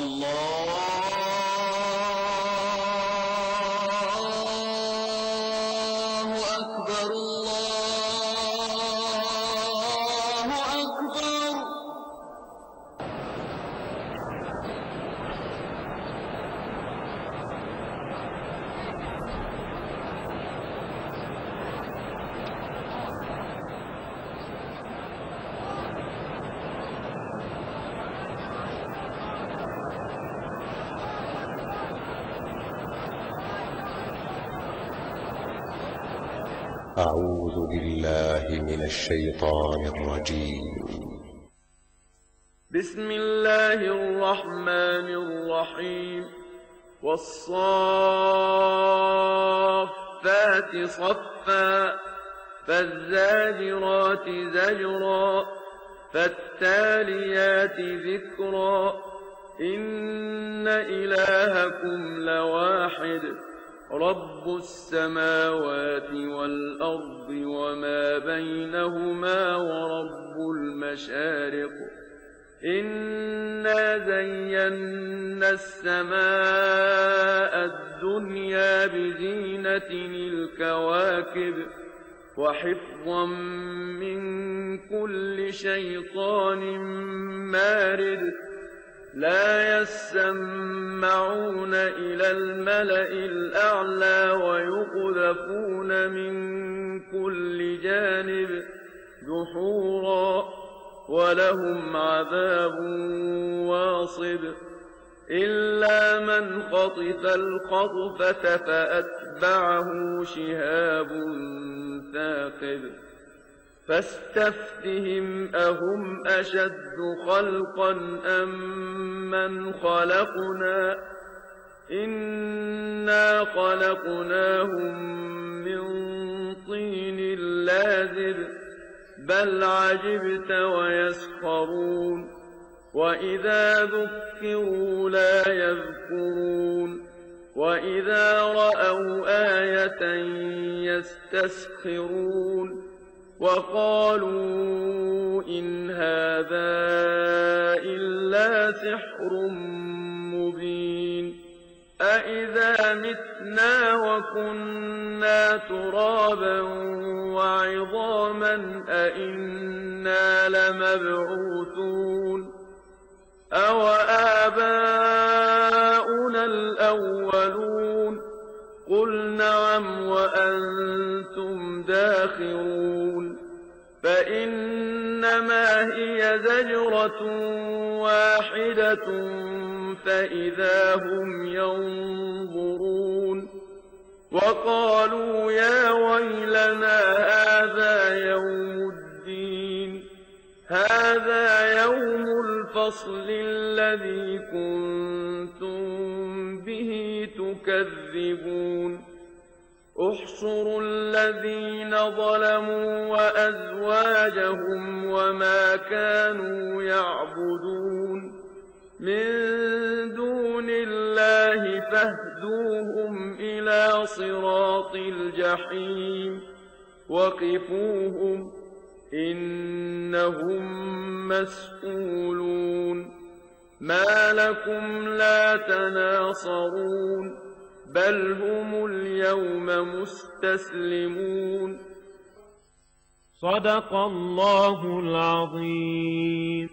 الله أكبر الله أكبر. أعوذ بالله من الشيطان الرجيم. بسم الله الرحمن الرحيم. والصافات صفا فالزاجرات زجرا فالتاليات ذكرا إن إلهكم لواحد رب السماوات والأرض وما بينهما ورب المشارق. إنا زينا السماء الدنيا بزينة الكواكب وحفظا من كل شيطان مارد. لا يسمعون إلى الملأ الأعلى ويقذفون من كل جانب دحورا ولهم عذاب واصب. إلا من خطف الخطفة فأتبعه شهاب ثاقب. فاستفتهم أهم أشد خلقا أم من خلقنا إنا خلقناهم من طين لازب. بل عجبت ويسخرون وإذا ذكروا لا يذكرون وإذا رأوا آية يستسخرون وقالوا إن هذا إلا سحر مبين. أإذا متنا وكنا ترابا وعظاما أإنا لمبعوثون أو آباؤنا الأولون. قل نعم وأنتم داخرون. فإنما هي زجرة واحدة فإذا هم ينظرون. وقالوا يا ويلنا هذا يوم الدين. هذا يوم الفصل الذي كنتم به تكذبون. احشروا الذين ظلموا وأزواجهم وما كانوا يعبدون من دون الله فاهدوهم إلى صراط الجحيم وقفوهم إنهم مسئولون. ما لكم لا تناصرون بل هم اليوم مستسلمون. صدق الله العظيم.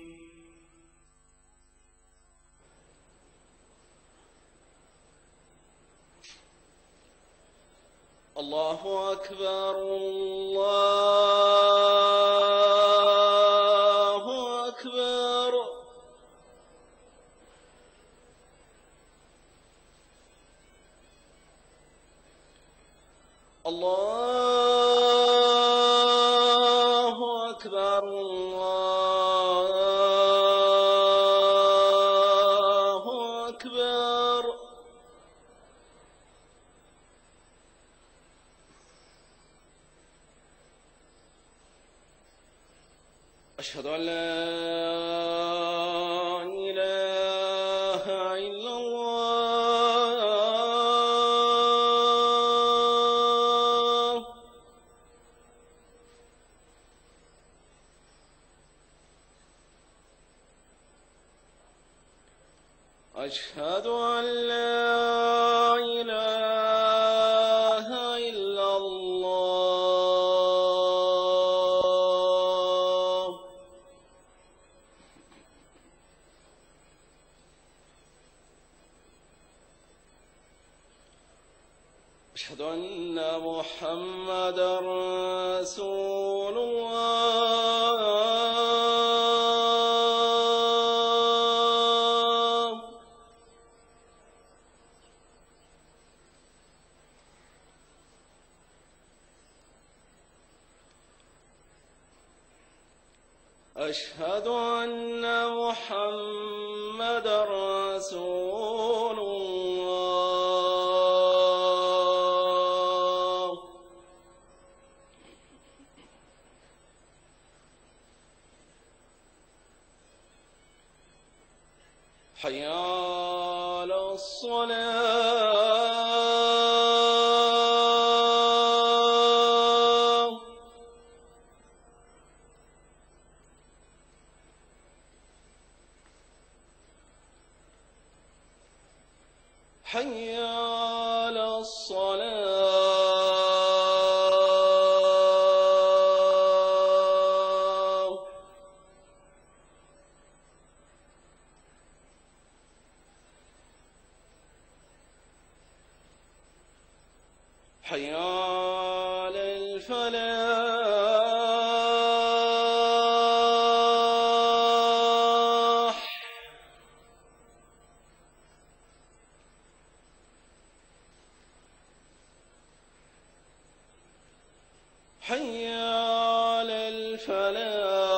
الله أكبر الله أكبر. الله أكبر الله أكبر. أشهد أن لا إله إلا الله. أشهد أن لا إله إلا الله. أشهد أن محمدا رسول الله. أشهد أن محمدا رسول الله. حي على الصلاة. حي على الصلاة. حي على الفلاح. حي على الفلاح.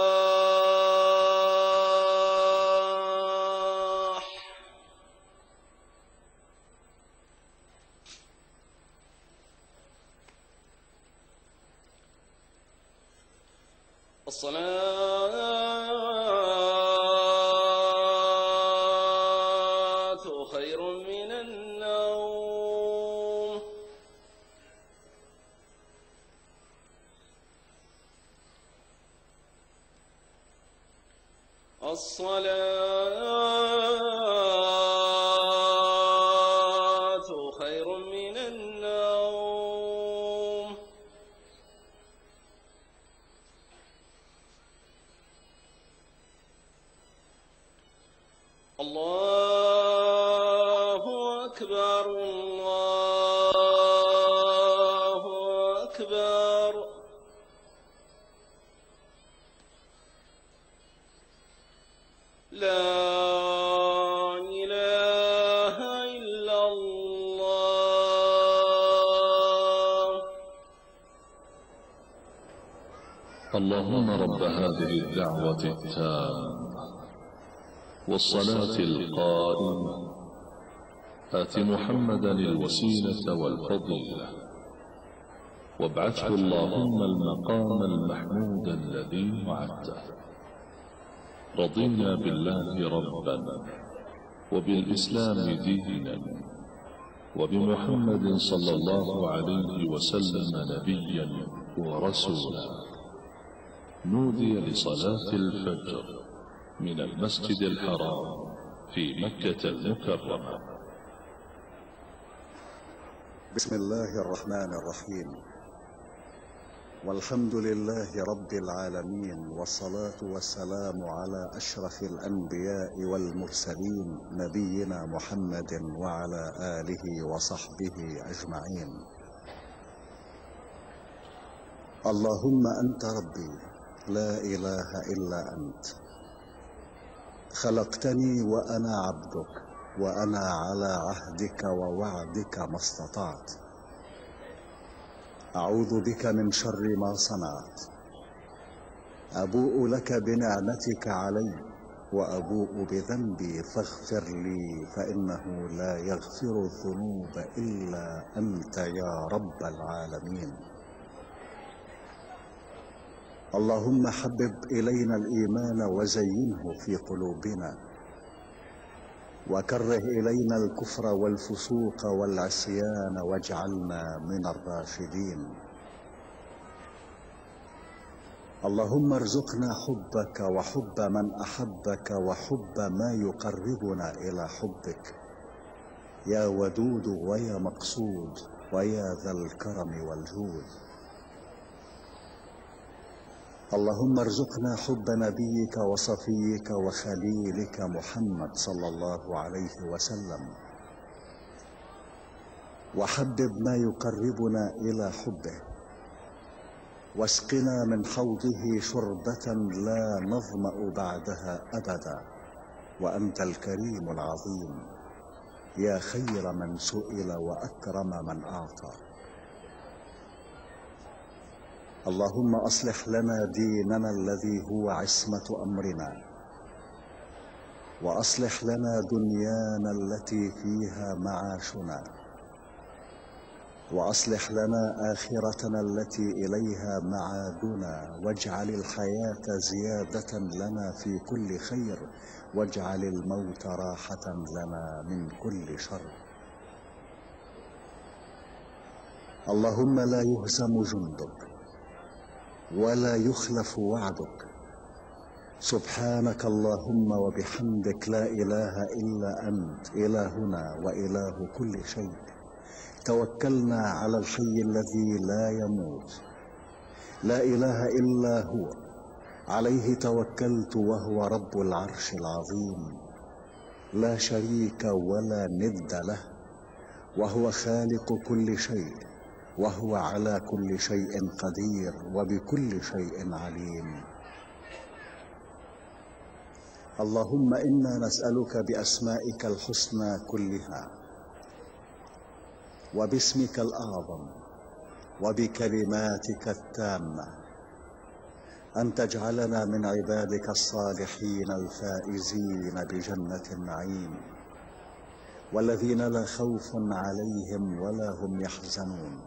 الصلاة خير من النوم. الصلاة خير من النوم. الله أكبر الله أكبر. لا إله إلا الله. اللهم رب هذه الدعوة التامة والصلاة القائمة آت محمدا الوسيلة والفضيلة وابعثه اللهم المقام المحمود الذي وعدته. رضينا بالله ربا وبالإسلام دينا وبمحمد صلى الله عليه وسلم نبيا ورسولا. نودي لصلاة الفجر من المسجد الحرام في مكة المكرمة. بسم الله الرحمن الرحيم، والحمد لله رب العالمين، والصلاة والسلام على أشرف الأنبياء والمرسلين نبينا محمد وعلى آله وصحبه أجمعين. اللهم أنت ربي لا إله إلا أنت، خلقتني وأنا عبدك، وأنا على عهدك ووعدك ما استطعت. أعوذ بك من شر ما صنعت. أبوء لك بنعمتك علي وأبوء بذنبي فاغفر لي، فإنه لا يغفر الذنوب إلا أنت يا رب العالمين. اللهم حبب إلينا الإيمان وزينه في قلوبنا، وكره إلينا الكفر والفسوق والعصيان واجعلنا من الراشدين. اللهم ارزقنا حبك وحب من أحبك وحب ما يقربنا إلى حبك يا ودود ويا مقصود ويا ذا الكرم والجود. اللهم ارزقنا حب نبيك وصفيك وخليلك محمد صلى الله عليه وسلم، وحبب ما يقربنا إلى حبه، واسقنا من حوضه شربة لا نظمأ بعدها أبدا، وأنت الكريم العظيم يا خير من سئل وأكرم من أعطى. اللهم أصلح لنا ديننا الذي هو عصمة أمرنا، وأصلح لنا دنيانا التي فيها معاشنا، وأصلح لنا آخرتنا التي إليها معادنا، واجعل الحياة زيادة لنا في كل خير، واجعل الموت راحة لنا من كل شر. اللهم لا يهزم جندك ولا يخلف وعدك. سبحانك اللهم وبحمدك، لا إله إلا أنت إلهنا وإله كل شيء. توكلنا على الحي الذي لا يموت، لا إله إلا هو، عليه توكلت وهو رب العرش العظيم، لا شريك ولا ند له، وهو خالق كل شيء، وهو على كل شيء قدير وبكل شيء عليم. اللهم إنا نسألك بأسمائك الحسنى كلها وباسمك الأعظم وبكلماتك التامة أن تجعلنا من عبادك الصالحين الفائزين بجنة النعيم، والذين لا خوف عليهم ولا هم يحزنون،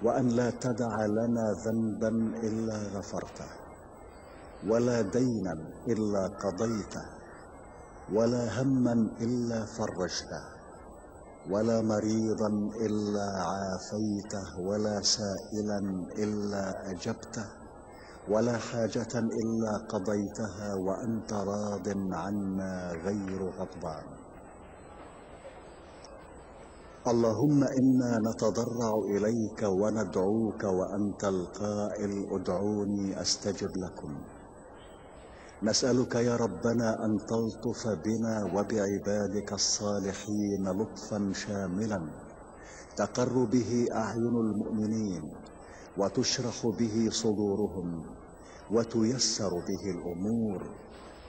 وأن لا تدع لنا ذنبا إلا غفرته، ولا دينا إلا قضيته، ولا هما إلا فرجته، ولا مريضا إلا عافيته، ولا سائلا إلا أجبته، ولا حاجة إلا قضيتها وأنت راض عنا غير غضبان. اللهم إنا نتضرع إليك وندعوك وأنت القائل ادعوني أستجب لكم. نسألك يا ربنا أن تلطف بنا وبعبادك الصالحين لطفا شاملا تقر به أعين المؤمنين، وتشرح به صدورهم، وتيسر به الأمور،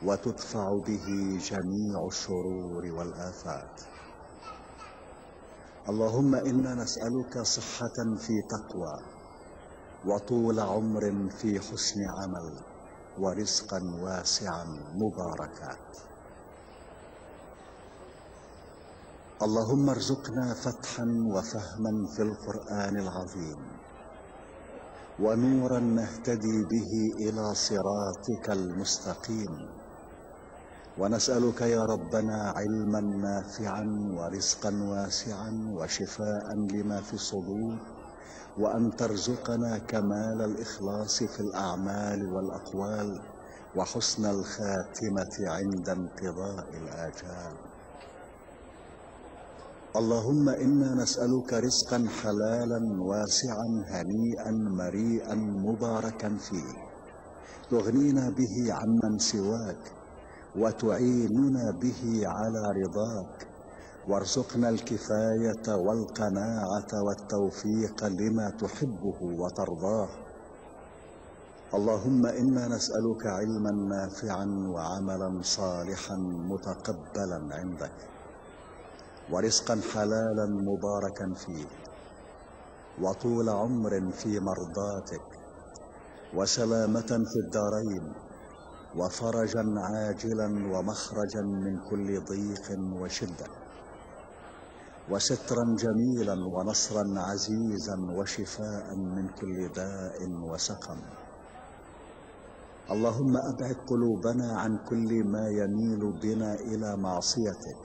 وتدفع به جميع الشرور والآفات. اللهم إنا نسألك صحة في تقوى، وطول عمر في حسن عمل، ورزقا واسعا مباركا. اللهم ارزقنا فتحا وفهما في القرآن العظيم، ونورا نهتدي به إلى صراطك المستقيم. ونسألك يا ربنا علما نافعا ورزقا واسعا وشفاء لما في الصدور، وأن ترزقنا كمال الإخلاص في الأعمال والأقوال، وحسن الخاتمة عند انقضاء الآجال. اللهم إنا نسألك رزقا حلالا واسعا هنيئا مريئا مباركا فيه، تغنينا به عمن سواك، وتعيننا به على رضاك، وارزقنا الكفاية والقناعة والتوفيق لما تحبه وترضاه. اللهم إنا نسألك علما نافعا وعملا صالحا متقبلا عندك، ورزقا حلالا مباركا فيه، وطول عمر في مرضاتك، وسلامة في الدارين، وفرجا عاجلا ومخرجا من كل ضيق وشدة، وسترا جميلا ونصرا عزيزا وشفاء من كل داء وسقم. اللهم أبعد قلوبنا عن كل ما يميل بنا إلى معصيتك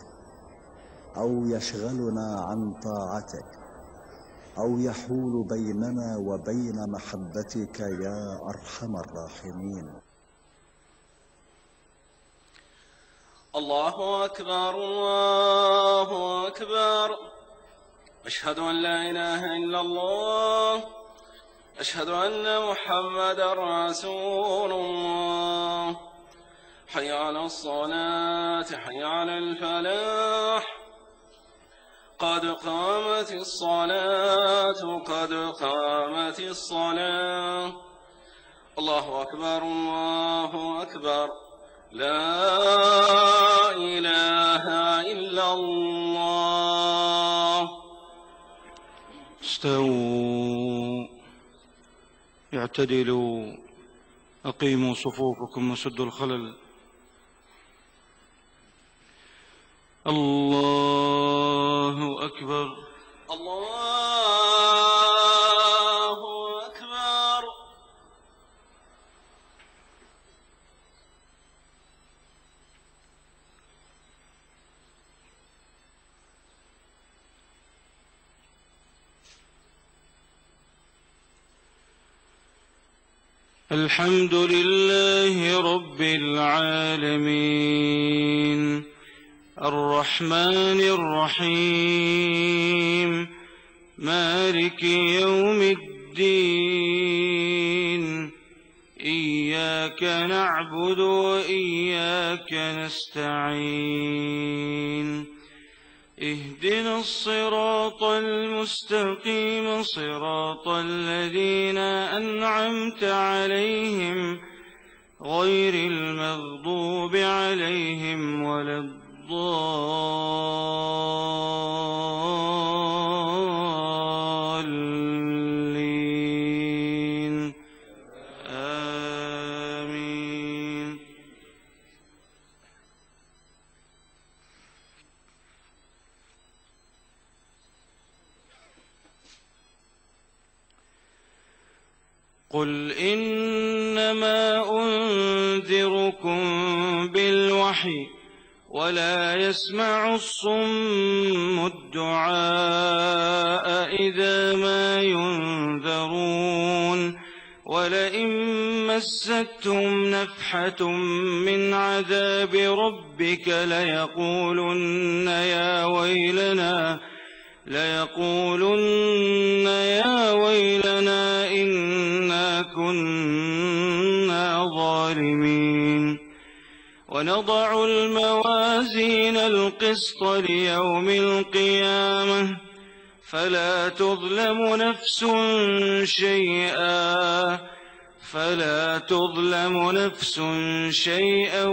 أو يشغلنا عن طاعتك، أو يحول بيننا وبين محبتك يا أرحم الراحمين. الله أكبر الله أكبر. أشهد أن لا إله إلا الله. أشهد أن محمدا رسول الله. حي على الصلاة حي على الفلاح. قد قامت الصلاة قد قامت الصلاة. الله أكبر الله أكبر. لا إله إلا الله. استووا اعتدلوا أقيموا صفوفكم وسدوا الخلل. الله أكبر الله أكبر. الحمد لله رب العالمين الرحمن الرحيم مالك يوم الدين. إياك نعبد وإياك نستعين. اهدنا الصراط المستقيم صراط الذين أنعمت عليهم غير المغضوب عليهم ولا الضالين. آمين. قل إنما أنذركم بالوحي ولا يسمع الصم الدعاء إذا ما ينذرون. ولئن مستهم نفحة من عذاب ربك ليقولن يا ويلنا إنا كنا ظالمين. ونضع الموازين القسط ليوم القيامة فلا تظلم نفس شيئا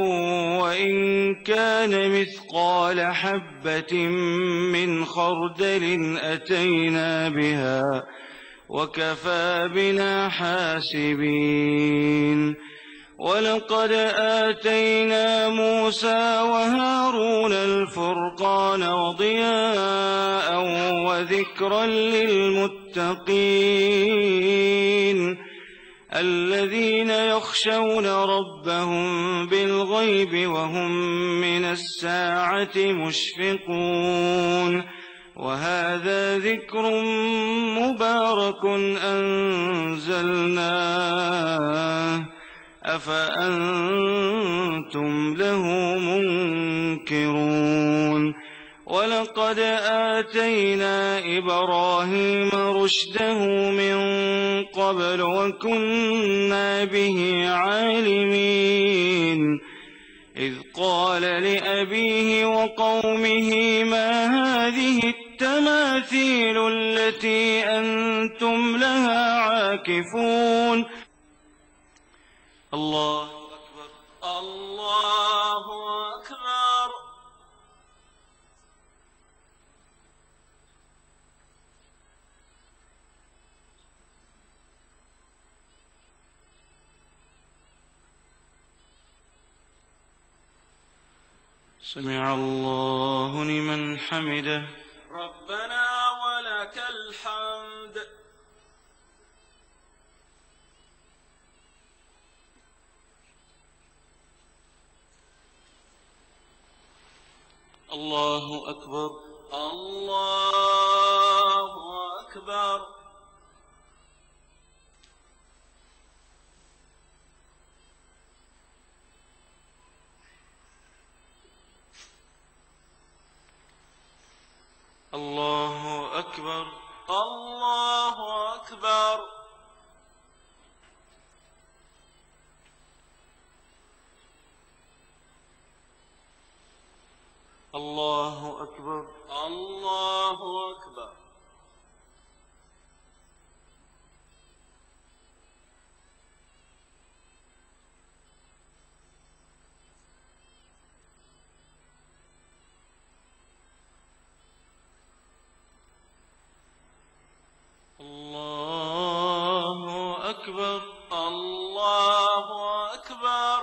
وإن كان مثقال حبة من خردل أتينا بها وكفى بنا حاسبين. ولقد آتينا موسى وهارون الفرقان وضياء وذكرا للمتقين الذين يخشون ربهم بالغيب وهم من الساعة مشفقون. وهذا ذكر مبارك أنزلناه أفأنتم له منكرون. ولقد آتينا إبراهيم رشده من قبل وكنا به عالمين. إذ قال لأبيه وقومه ما هذه التماثيل التي أنتم لها عاكفون. الله أكبر الله أكبر. سمع الله لمن حمده. ربنا ولك الحمد. الله أكبر الله أكبر. الله أكبر. الله أكبر. الله أكبر. الله أكبر. الله أكبر. الله أكبر.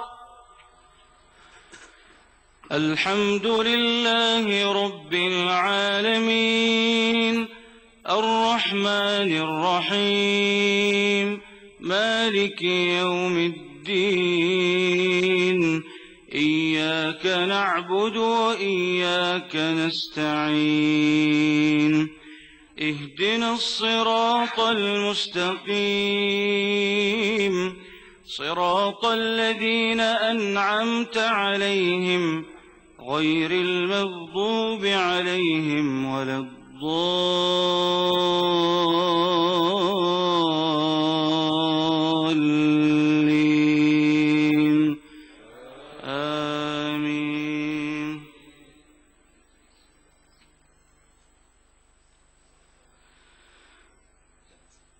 الحمد لله رب العالمين الرحمن الرحيم مالك يوم الدين إياك نعبد وإياك نستعين اهدنا الصراط المستقيم صراط الذين أنعمت عليهم غير المغضوب عليهم ولا الضالين آمين.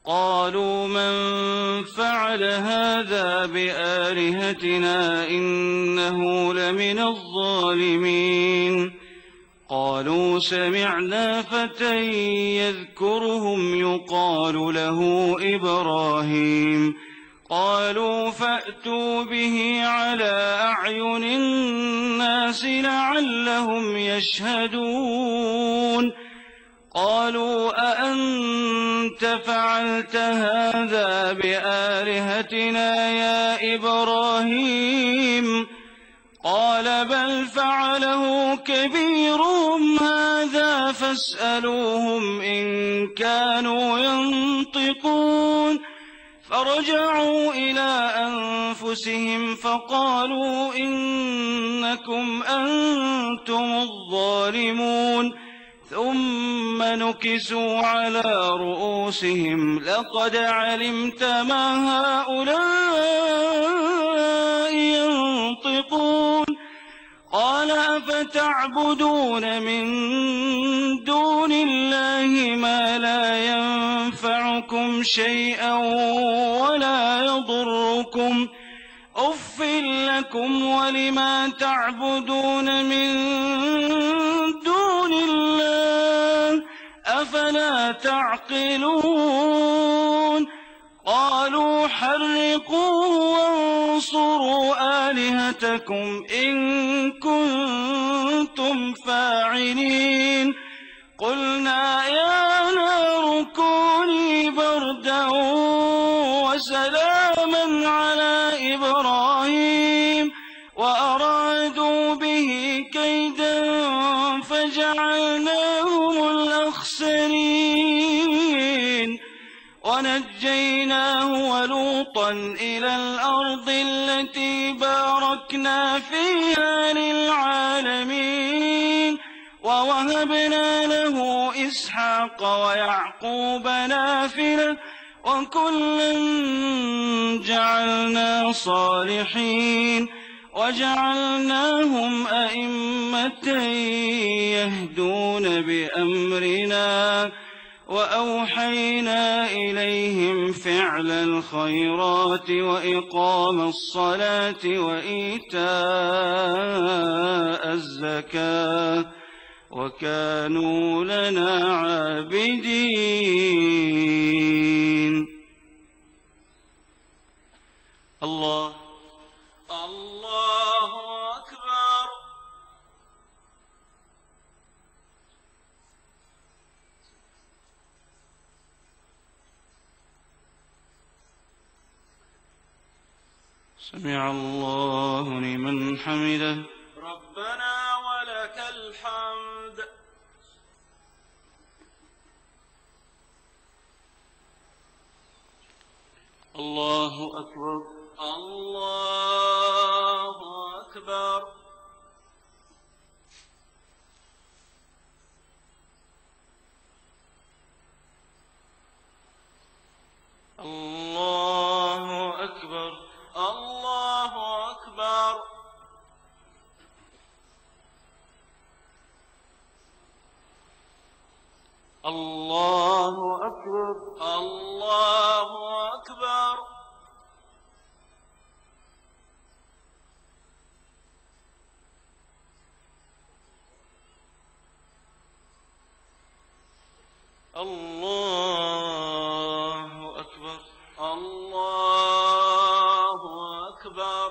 قالوا من فعل هذا بآلهتنا إنه لمن الظالمين. قالوا سمعنا فتى يذكرهم يقال له إبراهيم. قالوا فأتوا به على أعين الناس لعلهم يشهدون. قالوا أأنت فعلت هذا بآلهتنا يا إبراهيم؟ قال بل فعله كبيرهم هذا فاسألوهم إن كانوا ينطقون. فرجعوا إلى أنفسهم فقالوا إنكم أنتم الظالمون. ثم نكسوا على رؤوسهم لقد علمت ما هؤلاء ينطقون. قال أفتعبدون من دون الله ما لا ينفعكم شيئا ولا يضركم أف لكم ولما تعبدون من دون الله أفلا تعقلون. قالوا حرقوه وانصروا آلهتكم إن كنتم فاعلين. قلنا يا نار كوني بردا وسلاما على إبراهيم وأرادوا به كيدا فجعلناهم الأخسرين. ونجيناه ولوطا إلى الأرض التي باركنا فيها للعالمين. ووهبنا له إسحاق ويعقوب نافلة وكلا جعلنا صالحين وجعلناهم أئمة يهدون بأمرنا وأوحينا إليهم فعل الخيرات وإقام الصلاة وإيتاء الزكاة وكانوا لنا عابدين. الله أكبر. سمع الله لمن حمده. ربنا ولك الحمد. الله أكبر. الله أكبر. الله أكبر. الله أكبر. الله أكبر. الله أكبر.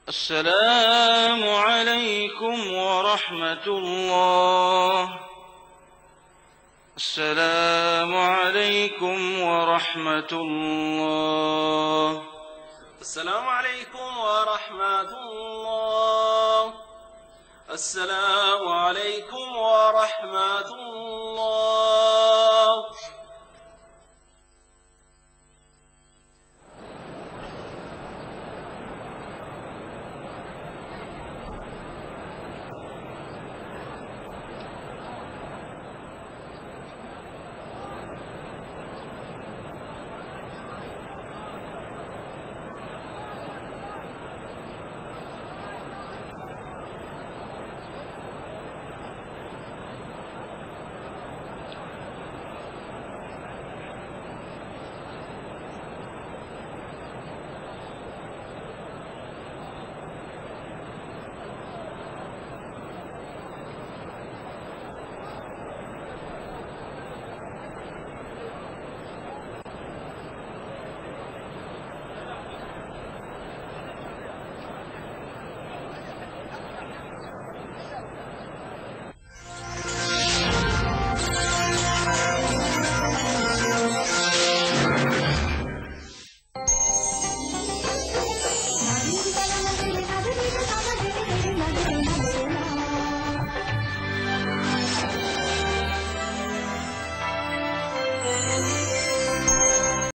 السلام عليكم ورحمة الله. السلام عليكم ورحمة الله. السلام عليكم ورحمة الله. السلام عليكم ورحمة الله.